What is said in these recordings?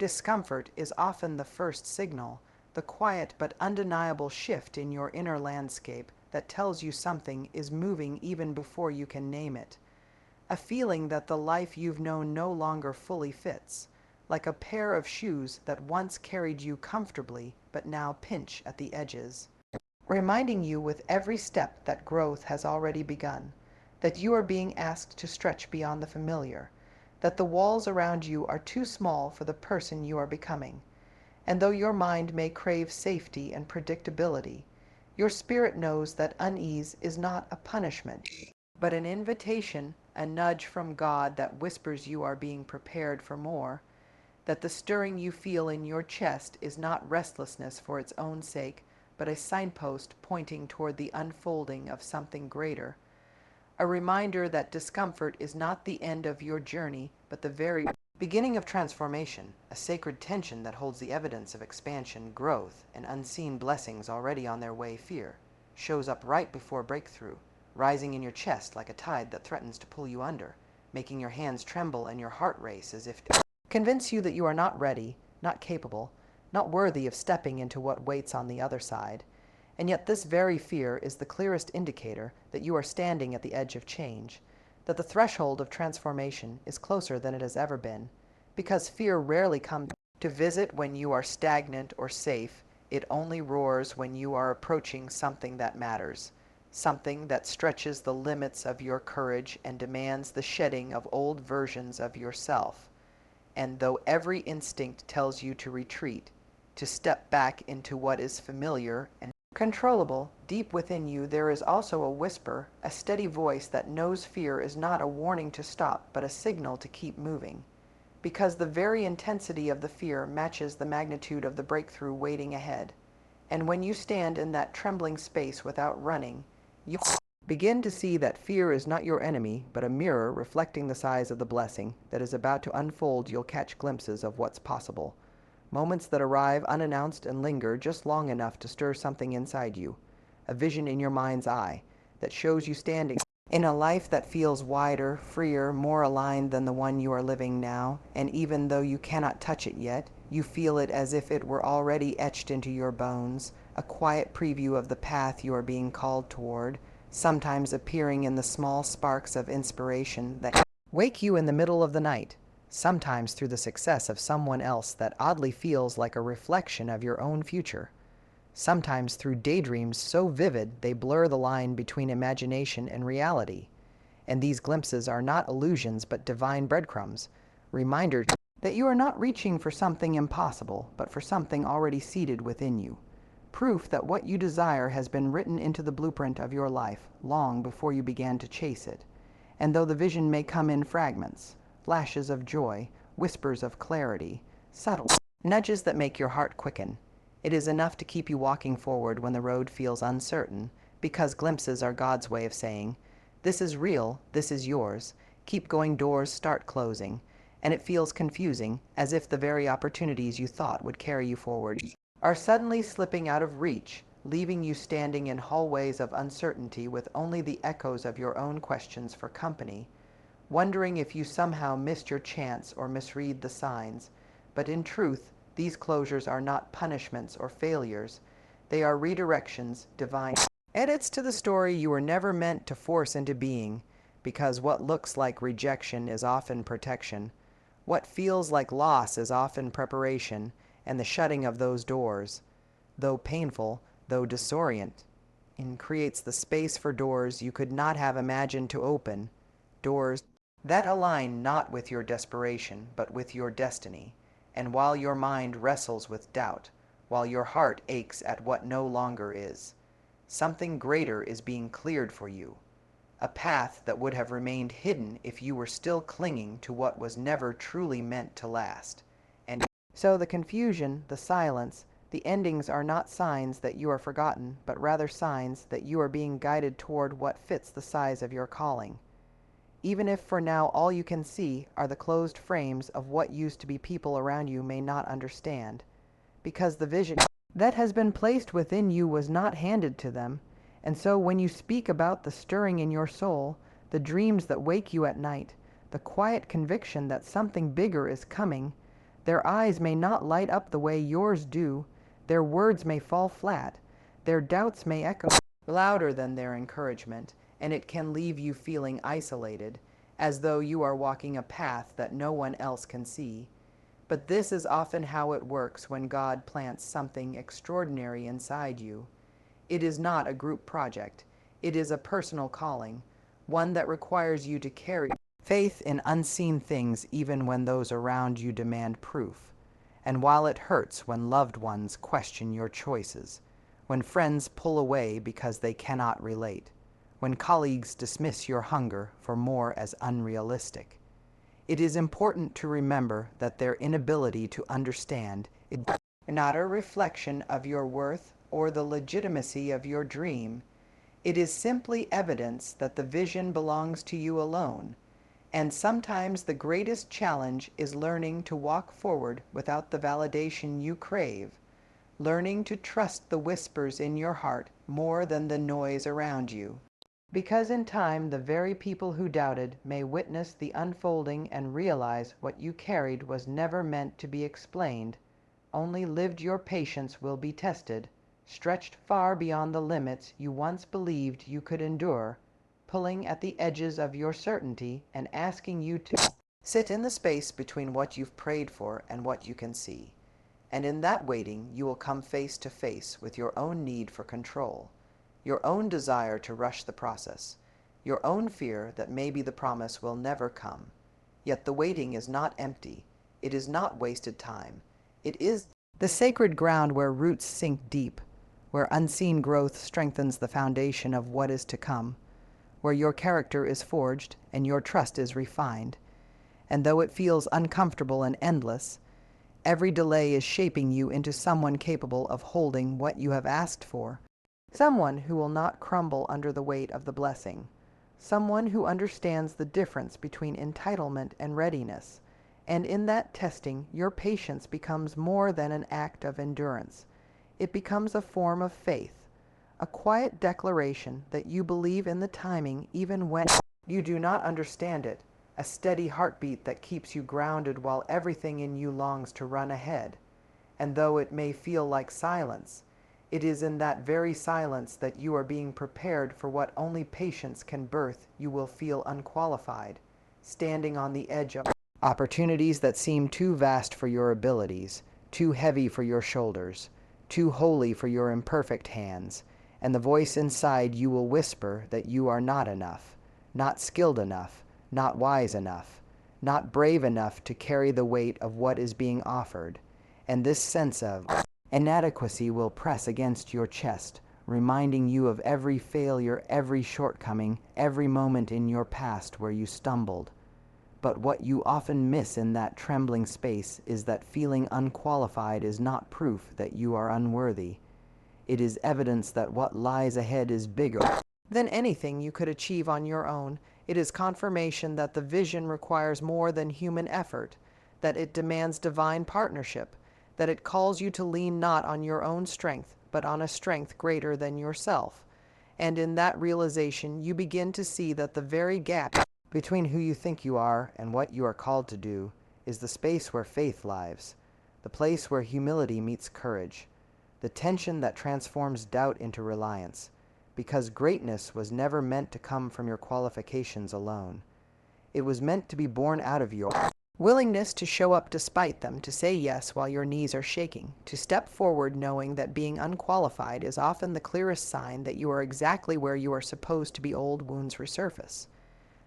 Discomfort is often the first signal, the quiet but undeniable shift in your inner landscape that tells you something is moving even before you can name it. A feeling that the life you've known no longer fully fits, like a pair of shoes that once carried you comfortably but now pinch at the edges, reminding you with every step that growth has already begun, that you are being asked to stretch beyond the familiar, that the walls around you are too small for the person you are becoming. And though your mind may crave safety and predictability, your spirit knows that unease is not a punishment, but an invitation, a nudge from God that whispers you are being prepared for more, that the stirring you feel in your chest is not restlessness for its own sake, but a signpost pointing toward the unfolding of something greater. A reminder that discomfort is not the end of your journey, but the very beginning of transformation, a sacred tension that holds the evidence of expansion, growth, and unseen blessings already on their way. Fear shows up right before breakthrough, rising in your chest like a tide that threatens to pull you under, making your hands tremble and your heart race as if to convince you that you are not ready, not capable, not worthy of stepping into what waits on the other side. And yet this very fear is the clearest indicator that you are standing at the edge of change, that the threshold of transformation is closer than it has ever been, because fear rarely comes to visit when you are stagnant or safe. It only roars when you are approaching something that matters, something that stretches the limits of your courage and demands the shedding of old versions of yourself. And though every instinct tells you to retreat, to step back into what is familiar and controllable, deep within you there is also a whisper, a steady voice that knows fear is not a warning to stop, but a signal to keep moving. Because the very intensity of the fear matches the magnitude of the breakthrough waiting ahead. And when you stand in that trembling space without running, you begin to see that fear is not your enemy, but a mirror reflecting the size of the blessing that is about to unfold. You'll catch glimpses of what's possible. Moments that arrive unannounced and linger just long enough to stir something inside you, a vision in your mind's eye that shows you standing in a life that feels wider, freer, more aligned than the one you are living now. And even though you cannot touch it yet, you feel it as if it were already etched into your bones, a quiet preview of the path you are being called toward, sometimes appearing in the small sparks of inspiration that wake you in the middle of the night, sometimes through the success of someone else that oddly feels like a reflection of your own future, sometimes through daydreams so vivid they blur the line between imagination and reality. And these glimpses are not illusions but divine breadcrumbs, reminders that you are not reaching for something impossible, but for something already seated within you. Proof that what you desire has been written into the blueprint of your life long before you began to chase it. And though the vision may come in fragments, flashes of joy, whispers of clarity, subtle nudges that make your heart quicken, it is enough to keep you walking forward when the road feels uncertain, because glimpses are God's way of saying, "This is real, this is yours. Keep going." Doors start closing, and it feels confusing, as if the very opportunities you thought would carry you forward are suddenly slipping out of reach, leaving you standing in hallways of uncertainty with only the echoes of your own questions for company, wondering if you somehow missed your chance or misread the signs. But in truth, these closures are not punishments or failures. They are redirections, divine edits to the story you were never meant to force into being, because what looks like rejection is often protection. What feels like loss is often preparation, and the shutting of those doors, though painful, though disorienting, creates the space for doors you could not have imagined to open, doors that align not with your desperation, but with your destiny. And while your mind wrestles with doubt, while your heart aches at what no longer is, something greater is being cleared for you, a path that would have remained hidden if you were still clinging to what was never truly meant to last. And so the confusion, the silence, the endings are not signs that you are forgotten, but rather signs that you are being guided toward what fits the size of your calling. Even if for now all you can see are the closed frames of what used to be, people around you may not understand, because the vision that has been placed within you was not handed to them. And so when you speak about the stirring in your soul, the dreams that wake you at night, the quiet conviction that something bigger is coming, Their eyes may not light up the way yours do. Their words may fall flat. Their doubts may echo louder than their encouragement, and it can leave you feeling isolated, as though you are walking a path that no one else can see. But this is often how it works when God plants something extraordinary inside you. It is not a group project. It is a personal calling, one that requires you to carry faith in unseen things even when those around you demand proof. And while it hurts when loved ones question your choices, when friends pull away because they cannot relate, when colleagues dismiss your hunger for more as unrealistic, it is important to remember that their inability to understand is not a reflection of your worth or the legitimacy of your dream. It is simply evidence that the vision belongs to you alone. And sometimes the greatest challenge is learning to walk forward without the validation you crave, learning to trust the whispers in your heart more than the noise around you. Because in time, the very people who doubted may witness the unfolding and realize what you carried was never meant to be explained. Only lived your patience will be tested, stretched far beyond the limits you once believed you could endure, pulling at the edges of your certainty and asking you to sit in the space between what you've prayed for and what you can see. And in that waiting, you will come face to face with your own need for control, your own desire to rush the process, your own fear that maybe the promise will never come. Yet the waiting is not empty. It is not wasted time. It is the sacred ground where roots sink deep, where unseen growth strengthens the foundation of what is to come, where your character is forged and your trust is refined. And though it feels uncomfortable and endless, every delay is shaping you into someone capable of holding what you have asked for, someone who will not crumble under the weight of the blessing, someone who understands the difference between entitlement and readiness. And in that testing, your patience becomes more than an act of endurance. It becomes a form of faith, a quiet declaration that you believe in the timing even when you do not understand it, a steady heartbeat that keeps you grounded while everything in you longs to run ahead. And though it may feel like silence, it is in that very silence that you are being prepared for what only patience can birth. You will feel unqualified, standing on the edge of opportunities that seem too vast for your abilities, too heavy for your shoulders, too holy for your imperfect hands. And the voice inside you will whisper that you are not enough, not skilled enough, not wise enough, not brave enough to carry the weight of what is being offered. And this sense of inadequacy will press against your chest, reminding you of every failure, every shortcoming, every moment in your past where you stumbled. But what you often miss in that trembling space is that feeling unqualified is not proof that you are unworthy. It is evidence that what lies ahead is bigger than anything you could achieve on your own. It is confirmation that the vision requires more than human effort, that it demands divine partnership, that it calls you to lean not on your own strength, but on a strength greater than yourself. And in that realization, you begin to see that the very gap between who you think you are and what you are called to do is the space where faith lives, the place where humility meets courage, the tension that transforms doubt into reliance, because greatness was never meant to come from your qualifications alone. It was meant to be born out of your willingness to show up despite them, to say yes while your knees are shaking, to step forward knowing that being unqualified is often the clearest sign that you are exactly where you are supposed to be. Old wounds resurface,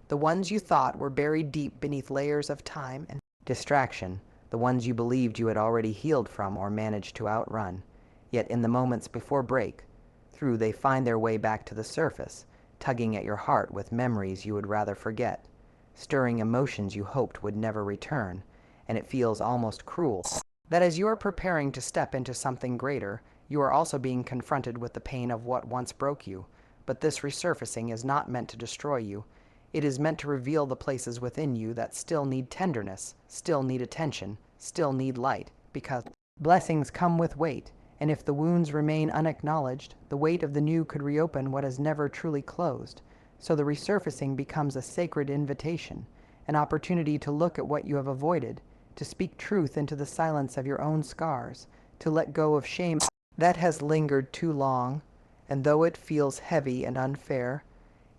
the ones you thought were buried deep beneath layers of time and distraction, the ones you believed you had already healed from or managed to outrun. Yet in the moments before breakthrough, they find their way back to the surface, tugging at your heart with memories you would rather forget, stirring emotions you hoped would never return. And it feels almost cruel that as you are preparing to step into something greater, you are also being confronted with the pain of what once broke you. But this resurfacing is not meant to destroy you. It is meant to reveal the places within you that still need tenderness, still need attention, still need light, because blessings come with weight. And if the wounds remain unacknowledged, the weight of the new could reopen what has never truly closed. So the resurfacing becomes a sacred invitation, an opportunity to look at what you have avoided, to speak truth into the silence of your own scars, to let go of shame that has lingered too long, and though it feels heavy and unfair,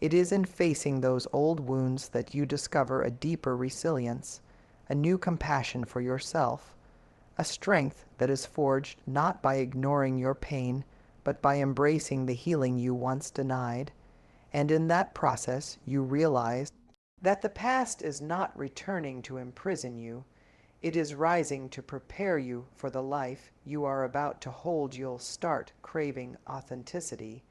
it is in facing those old wounds that you discover a deeper resilience, a new compassion for yourself, a strength that is forged not by ignoring your pain, but by embracing the healing you once denied. And in that process, you realize that the past is not returning to imprison you. It is rising to prepare you for the life you are about to hold. You'll start craving authenticity,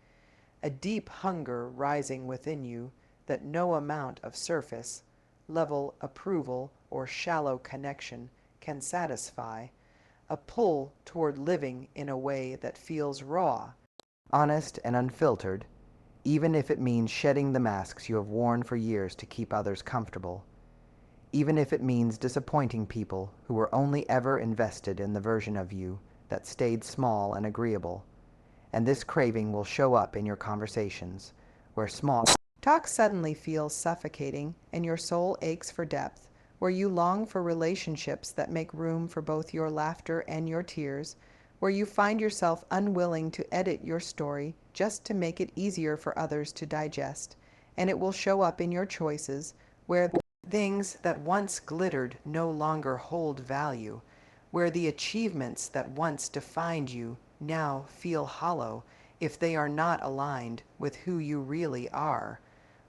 a deep hunger rising within you that no amount of surface level approval or shallow connection can satisfy, a pull toward living in a way that feels raw, honest, and unfiltered, even if it means shedding the masks you have worn for years to keep others comfortable, even if it means disappointing people who were only ever invested in the version of you that stayed small and agreeable. And this craving will show up in your conversations, where small talk suddenly feels suffocating and your soul aches for depth, where you long for relationships that make room for both your laughter and your tears, where you find yourself unwilling to edit your story just to make it easier for others to digest. And it will show up in your choices, where things that once glittered no longer hold value, where the achievements that once defined you now feel hollow if they are not aligned with who you really are,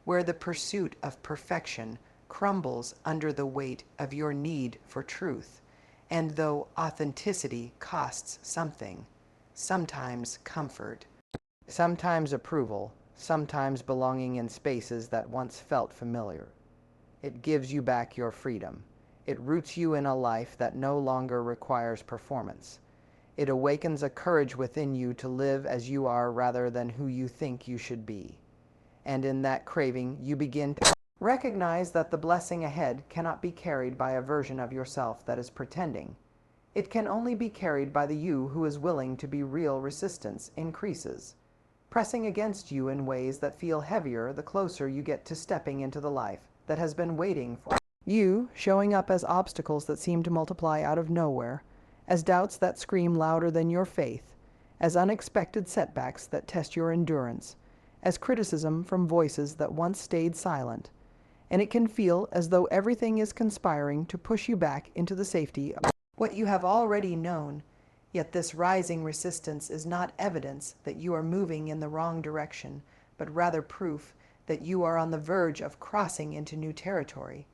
where the pursuit of perfection crumbles under the weight of your need for truth. And though authenticity costs something, sometimes comfort, sometimes approval, sometimes belonging in spaces that once felt familiar, it gives you back your freedom. It roots you in a life that no longer requires performance. It awakens a courage within you to live as you are rather than who you think you should be. And in that craving, you begin to recognize that the blessing ahead cannot be carried by a version of yourself that is pretending. It can only be carried by the you who is willing to be real. Resistance increases, pressing against you in ways that feel heavier the closer you get to stepping into the life that has been waiting for you, showing up as obstacles that seem to multiply out of nowhere, as doubts that scream louder than your faith, as unexpected setbacks that test your endurance, as criticism from voices that once stayed silent. And it can feel as though everything is conspiring to push you back into the safety of what you have already known. Yet this rising resistance is not evidence that you are moving in the wrong direction, but rather proof that you are on the verge of crossing into new territory.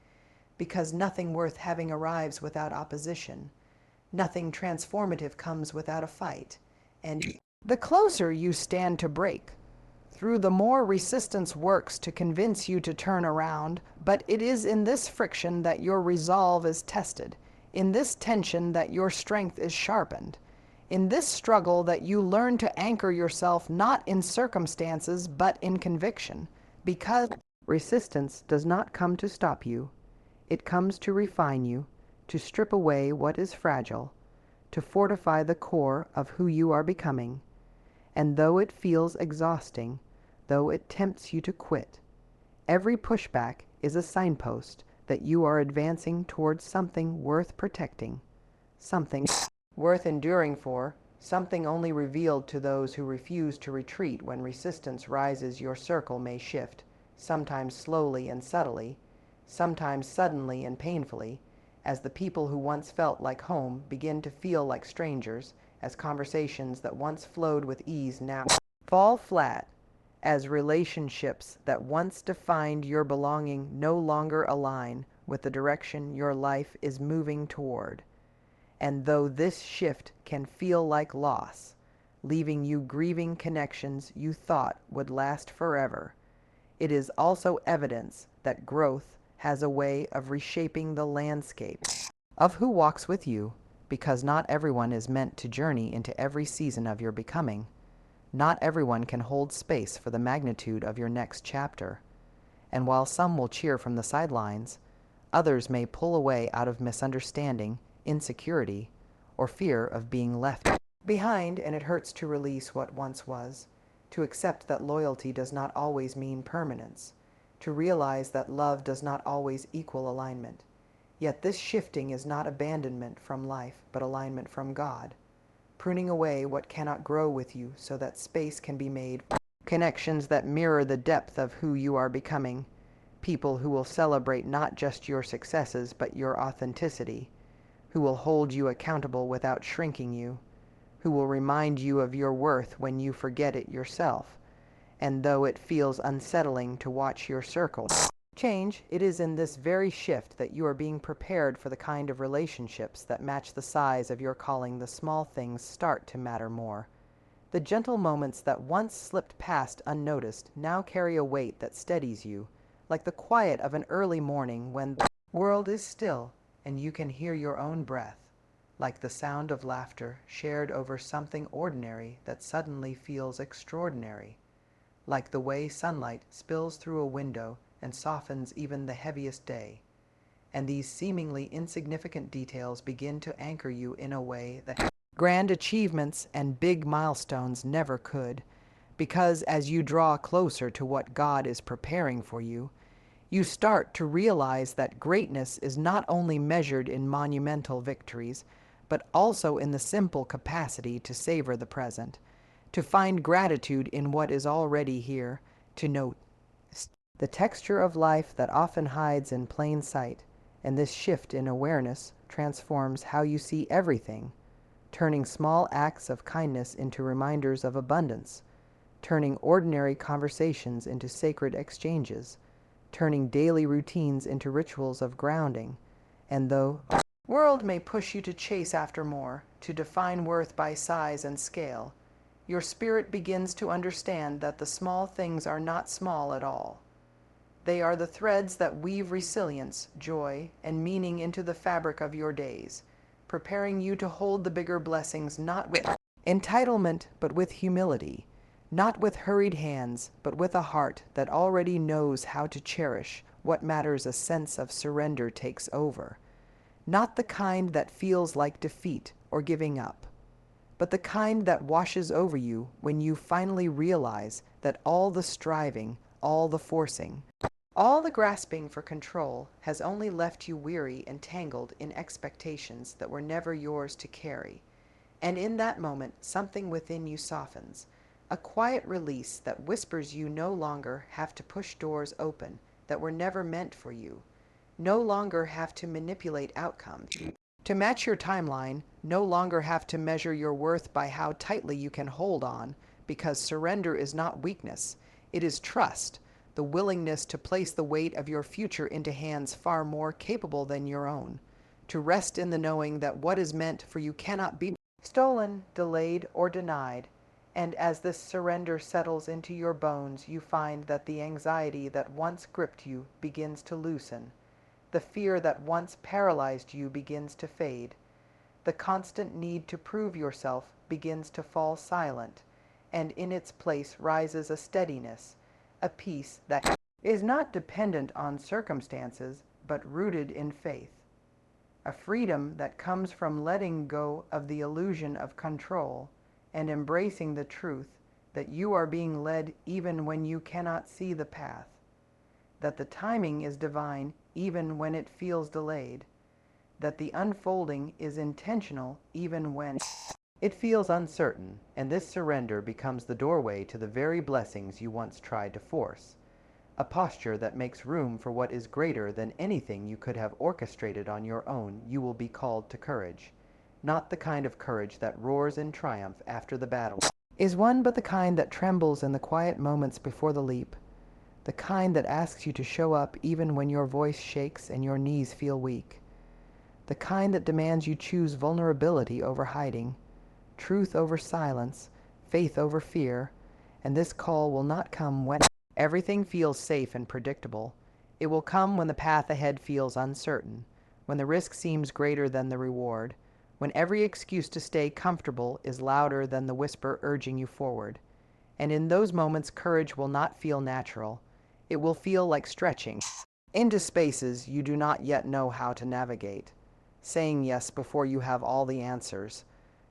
Because nothing worth having arrives without opposition. Nothing transformative comes without a fight. And the closer you stand to break through, the more resistance works to convince you to turn around. But it is in this friction that your resolve is tested, in this tension that your strength is sharpened, in this struggle that you learn to anchor yourself not in circumstances but in conviction. Because resistance does not come to stop you, it comes to refine you, to strip away what is fragile, to fortify the core of who you are becoming. And though it feels exhausting, though it tempts you to quit, every pushback is a signpost that you are advancing towards something worth protecting, something worth enduring for, something only revealed to those who refuse to retreat. When resistance rises, your circle may shift, sometimes slowly and subtly, sometimes suddenly and painfully, as the people who once felt like home begin to feel like strangers, as conversations that once flowed with ease now fall flat, as relationships that once defined your belonging no longer align with the direction your life is moving toward. And though this shift can feel like loss, leaving you grieving connections you thought would last forever, it is also evidence that growth has a way of reshaping the landscape of who walks with you, because not everyone is meant to journey into every season of your becoming. Not everyone can hold space for the magnitude of your next chapter. And while some will cheer from the sidelines, others may pull away out of misunderstanding, insecurity, or fear of being left behind. And it hurts to release what once was, to accept that loyalty does not always mean permanence, to realize that love does not always equal alignment. Yet this shifting is not abandonment from life, but alignment from God, pruning away what cannot grow with you so that space can be made for connections that mirror the depth of who you are becoming, people who will celebrate not just your successes but your authenticity, who will hold you accountable without shrinking you, who will remind you of your worth when you forget it yourself. And though it feels unsettling to watch your circle change, it is in this very shift that you are being prepared for the kind of relationships that match the size of your calling. The small things start to matter more. The gentle moments that once slipped past unnoticed now carry a weight that steadies you, like the quiet of an early morning when the world is still and you can hear your own breath, like the sound of laughter shared over something ordinary that suddenly feels extraordinary, like the way sunlight spills through a window and softens even the heaviest day. And these seemingly insignificant details begin to anchor you in a way that grand achievements and big milestones never could, because as you draw closer to what God is preparing for you, you start to realize that greatness is not only measured in monumental victories, but also in the simple capacity to savor the present, to find gratitude in what is already here, to note the texture of life that often hides in plain sight. And this shift in awareness transforms how you see everything, turning small acts of kindness into reminders of abundance, turning ordinary conversations into sacred exchanges, turning daily routines into rituals of grounding. And though the world may push you to chase after more, to define worth by size and scale, your spirit begins to understand that the small things are not small at all. They are the threads that weave resilience, joy, and meaning into the fabric of your days, preparing you to hold the bigger blessings not with entitlement but with humility, not with hurried hands but with a heart that already knows how to cherish what matters. A sense of surrender takes over, not the kind that feels like defeat or giving up, but the kind that washes over you when you finally realize that all the striving, all the forcing, all the grasping for control has only left you weary and tangled in expectations that were never yours to carry. And in that moment, something within you softens, a quiet release that whispers you no longer have to push doors open that were never meant for you, no longer have to manipulate outcomes to match your timeline, no longer have to measure your worth by how tightly you can hold on, because surrender is not weakness, it is trust, the willingness to place the weight of your future into hands far more capable than your own, to rest in the knowing that what is meant for you cannot be stolen, delayed, or denied. And as this surrender settles into your bones, you find that the anxiety that once gripped you begins to loosen. The fear that once paralyzed you begins to fade. The constant need to prove yourself begins to fall silent, and in its place rises a steadiness, a peace that is not dependent on circumstances, but rooted in faith. A freedom that comes from letting go of the illusion of control and embracing the truth that you are being led even when you cannot see the path, that the timing is divine even when it feels delayed, that the unfolding is intentional even when it feels uncertain. And this surrender becomes the doorway to the very blessings you once tried to force, a posture that makes room for what is greater than anything you could have orchestrated on your own. You will be called to courage, not the kind of courage that roars in triumph after the battle is won, but the kind that trembles in the quiet moments before the leap, the kind that asks you to show up even when your voice shakes and your knees feel weak, the kind that demands you choose vulnerability over hiding, truth over silence, faith over fear. And this call will not come when everything feels safe and predictable. It will come when the path ahead feels uncertain, when the risk seems greater than the reward, when every excuse to stay comfortable is louder than the whisper urging you forward. And in those moments, courage will not feel natural. It will feel like stretching into spaces you do not yet know how to navigate, saying yes before you have all the answers,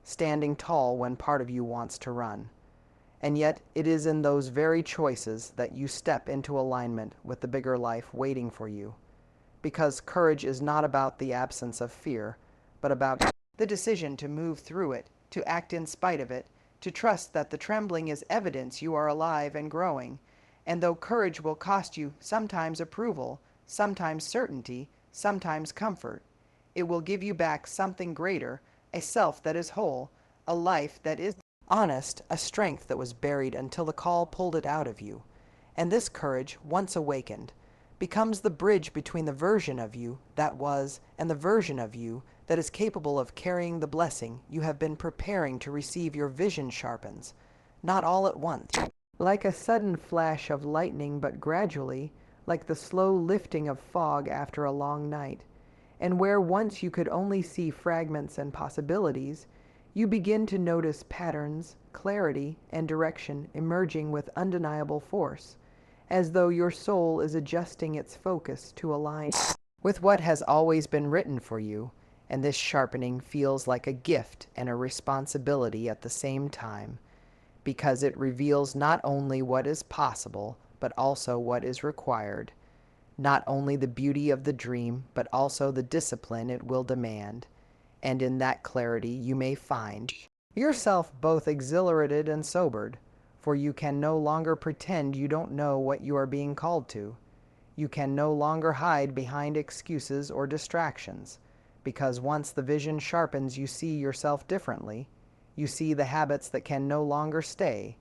standing tall when part of you wants to run. And yet it is in those very choices that you step into alignment with the bigger life waiting for you, because courage is not about the absence of fear, but about the decision to move through it, to act in spite of it, to trust that the trembling is evidence you are alive and growing. And though courage will cost you sometimes approval, sometimes certainty, sometimes comfort, it will give you back something greater, a self that is whole, a life that is honest, a strength that was buried until the call pulled it out of you. And this courage, once awakened, becomes the bridge between the version of you that was and the version of you that is capable of carrying the blessing you have been preparing to receive. Your vision sharpens, not all at once, like a sudden flash of lightning, but gradually, like the slow lifting of fog after a long night. And where once you could only see fragments and possibilities, you begin to notice patterns, clarity, and direction emerging with undeniable force, as though your soul is adjusting its focus to align with what has always been written for you. And this sharpening feels like a gift and a responsibility at the same time, because it reveals not only what is possible, but also what is required, not only the beauty of the dream, but also the discipline it will demand. And in that clarity you may find yourself both exhilarated and sobered, for you can no longer pretend you don't know what you are being called to. You can no longer hide behind excuses or distractions, because once the vision sharpens, you see yourself differently. You see the habits that can no longer stay,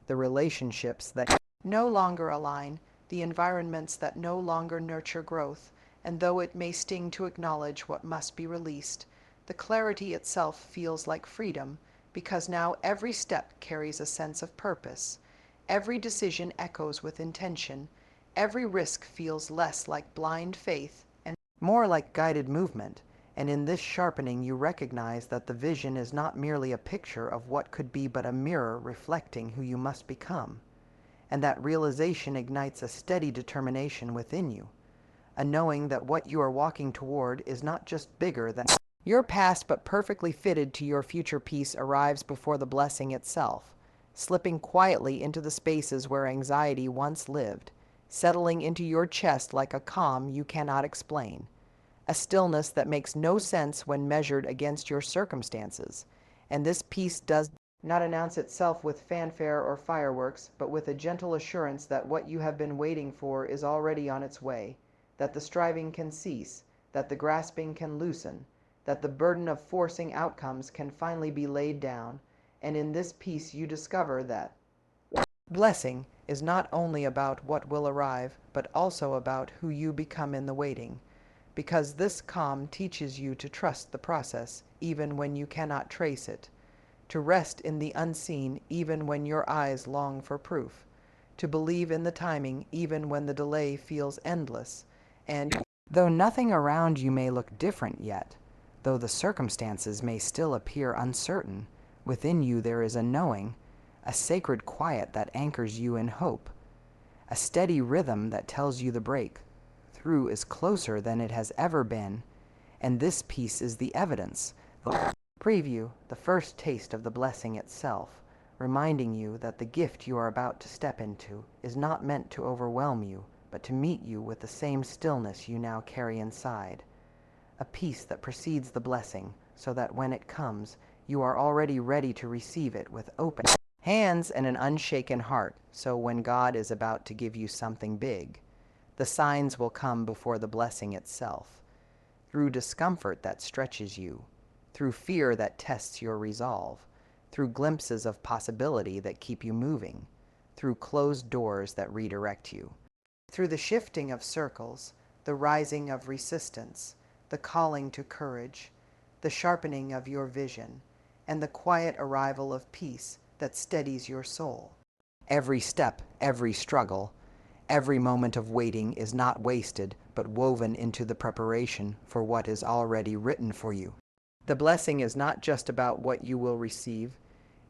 the relationships that no longer align, the environments that no longer nurture growth. And though it may sting to acknowledge what must be released, the clarity itself feels like freedom, because now every step carries a sense of purpose. Every decision echoes with intention. Every risk feels less like blind faith and more like guided movement. And in this sharpening you recognize that the vision is not merely a picture of what could be, but a mirror reflecting who you must become. And that realization ignites a steady determination within you, a knowing that what you are walking toward is not just bigger than your past, but perfectly fitted to your future. Peace arrives before the blessing itself, slipping quietly into the spaces where anxiety once lived, settling into your chest like a calm you cannot explain, a stillness that makes no sense when measured against your circumstances. And this peace does not announce itself with fanfare or fireworks, but with a gentle assurance that what you have been waiting for is already on its way, that the striving can cease, that the grasping can loosen, that the burden of forcing outcomes can finally be laid down. And in this peace you discover that blessing is not only about what will arrive, but also about who you become in the waiting, because this calm teaches you to trust the process even when you cannot trace it, to rest in the unseen even when your eyes long for proof, to believe in the timing even when the delay feels endless. And though nothing around you may look different yet, though the circumstances may still appear uncertain, within you there is a knowing, a sacred quiet that anchors you in hope, a steady rhythm that tells you the breakthrough is closer than it has ever been. And this peace is the evidence, the preview, the first taste of the blessing itself, reminding you that the gift you are about to step into is not meant to overwhelm you, but to meet you with the same stillness you now carry inside. A peace that precedes the blessing, so that when it comes, you are already ready to receive it with open hands and an unshaken heart. So when God is about to give you something big, the signs will come before the blessing itself, through discomfort that stretches you, through fear that tests your resolve, through glimpses of possibility that keep you moving, through closed doors that redirect you, through the shifting of circles, the rising of resistance, the calling to courage, the sharpening of your vision, and the quiet arrival of peace that steadies your soul. Every step, every struggle, every moment of waiting is not wasted, but woven into the preparation for what is already written for you. The blessing is not just about what you will receive,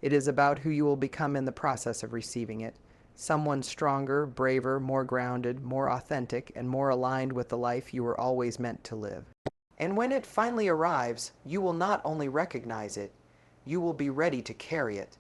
it is about who you will become in the process of receiving it. Someone stronger, braver, more grounded, more authentic, and more aligned with the life you were always meant to live. And when it finally arrives, you will not only recognize it, you will be ready to carry it,